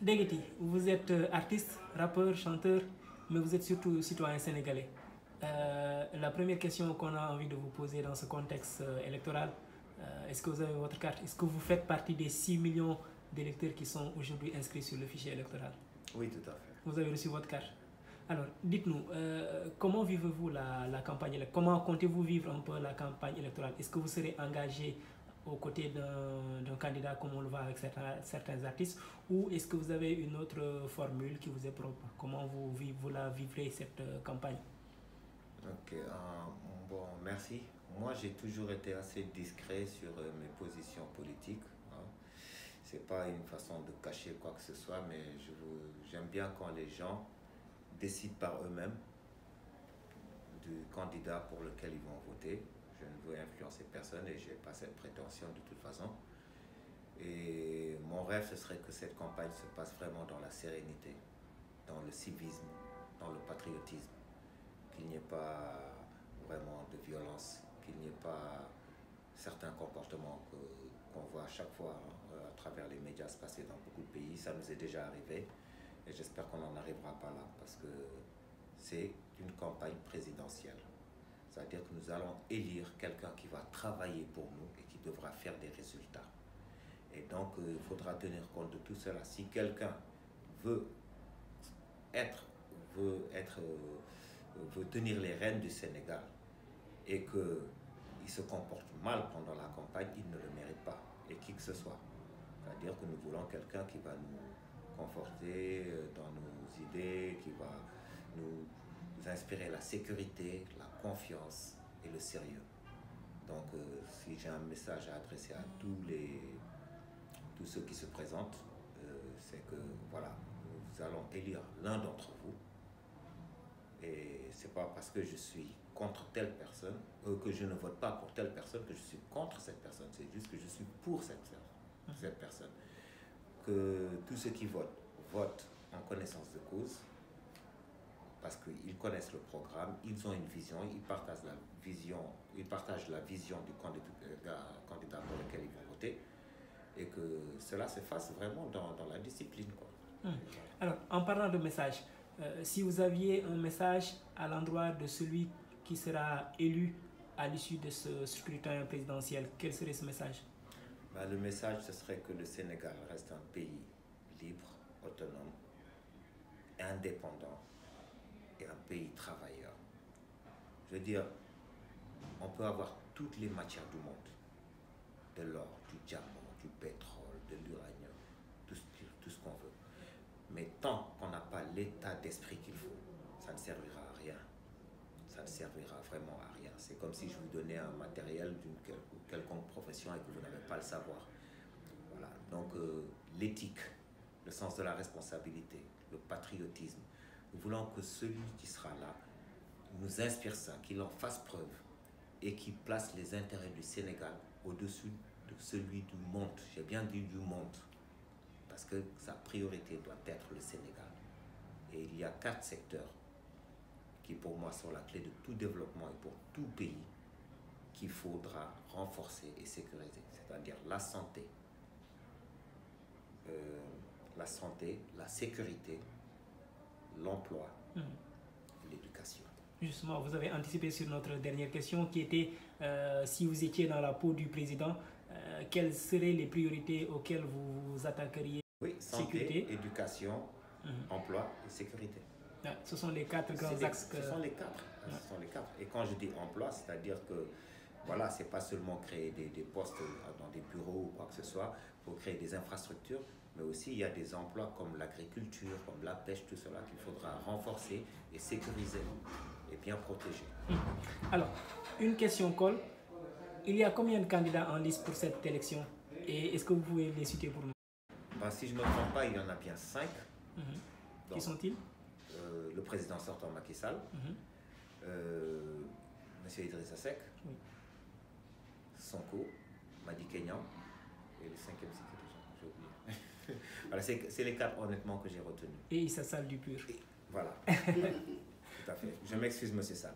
Deguety, vous êtes artiste, rappeur, chanteur, mais vous êtes surtout citoyen sénégalais. La première question qu'on a envie de vous poser dans ce contexte électoral, est-ce que vous avez votre carte? Est-ce que vous faites partie des 6 millions d'électeurs qui sont aujourd'hui inscrits sur le fichier électoral? Oui, tout à fait. Vous avez reçu votre carte. Alors, dites-nous, comment vivez-vous la campagne électorale? Comment comptez-vous vivre un peu la campagne électorale? Est-ce que vous serez engagé aux côtés d'un candidat comme on le voit avec certains artistes, ou est-ce que vous avez une autre formule qui vous est propre? Comment vous la vivrez cette campagne? Ok, bon, merci. Moi, j'ai toujours été assez discret sur mes positions politiques. Hein. C'est pas une façon de cacher quoi que ce soit, mais j'aime bien quand les gens décident par eux-mêmes du candidat pour lequel ils vont voter. Je ne veux influencer personne et je n'ai pas cette prétention de toute façon. Et mon rêve, ce serait que cette campagne se passe vraiment dans la sérénité, dans le civisme, dans le patriotisme, qu'il n'y ait pas vraiment de violence, qu'il n'y ait pas certains comportements qu'on voit à chaque fois à travers les médias se passer dans beaucoup de pays. Ça nous est déjà arrivé et j'espère qu'on n'en arrivera pas là parce que c'est une campagne présidentielle. C'est-à-dire que nous allons élire quelqu'un qui va travailler pour nous et qui devra faire des résultats. Et donc, il faudra tenir compte de tout cela. Si quelqu'un veut tenir les rênes du Sénégal et qu'il se comporte mal pendant la campagne, il ne le mérite pas, et qui que ce soit. C'est-à-dire que nous voulons quelqu'un qui va nous conforter dans nos idées, qui va nous inspirer la sécurité, la confiance et le sérieux. Donc, si j'ai un message à adresser à tous ceux qui se présentent, c'est que voilà, nous allons élire l'un d'entre vous. Et c'est pas parce que je suis contre telle personne, que je ne vote pas pour telle personne, que je suis contre cette personne. C'est juste que je suis pour cette personne. Que tous ceux qui votent en connaissance de cause, parce qu'ils connaissent le programme, ils ont une vision, ils partagent la vision du candidat pour lequel ils vont voter, et que cela se fasse vraiment dans la discipline, quoi. Alors, en parlant de message, si vous aviez un message à l'endroit de celui qui sera élu à l'issue de ce scrutin présidentiel, quel serait ce message? Le message, ce serait que le Sénégal reste un pays libre, autonome, indépendant et un pays travailleur. Je veux dire, on peut avoir toutes les matières du monde, de l'or, du diamant, du pétrole, de l'uranium, tout ce qu'on veut. Mais tant qu'on n'a pas l'état d'esprit qu'il faut, ça ne servira à rien. Ça ne servira vraiment à rien. C'est comme si je vous donnais un matériel d'une quelconque profession et que vous n'avez pas le savoir. Voilà. Donc l'éthique, le sens de la responsabilité, le patriotisme. Nous voulons que celui qui sera là nous inspire ça, qu'il en fasse preuve et qu'il place les intérêts du Sénégal au-dessus de celui du monde. J'ai bien dit du monde, parce que sa priorité doit être le Sénégal. Et il y a 4 secteurs qui pour moi sont la clé de tout développement et pour tout pays qu'il faudra renforcer et sécuriser. C'est-à-dire la santé, la sécurité, l'emploi et l'éducation. Justement, vous avez anticipé sur notre dernière question qui était si vous étiez dans la peau du président, quelles seraient les priorités auxquelles vous vous attaqueriez? Oui, santé, sécurité, éducation, emploi et sécurité. Ce sont les 4 grands axes que... Ce sont les 4. Ce sont les 4. Et quand je dis emploi, c'est-à-dire que voilà, c'est pas seulement créer des postes dans des bureaux ou quoi que ce soit, pour créer des infrastructures, mais aussi il y a des emplois comme l'agriculture, comme la pêche, tout cela qu'il faudra renforcer et sécuriser et bien protéger. Alors, une question colle. Il y a combien de candidats en liste pour cette élection? Et est-ce que vous pouvez les citer pour nous? Si je ne me trompe pas, il y en a bien 5. Qui sont-ils? Le président sortant Macky Sall, Monsieur Idrissa Seck, oui. Sonko, Madi Kenyan, et le 5e, c'était déjà, j'ai oublié. Voilà, c'est les 4 honnêtement que j'ai retenus. Et Issa Sall du PUR. Voilà, tout à fait. Je m'excuse, Monsieur Sall.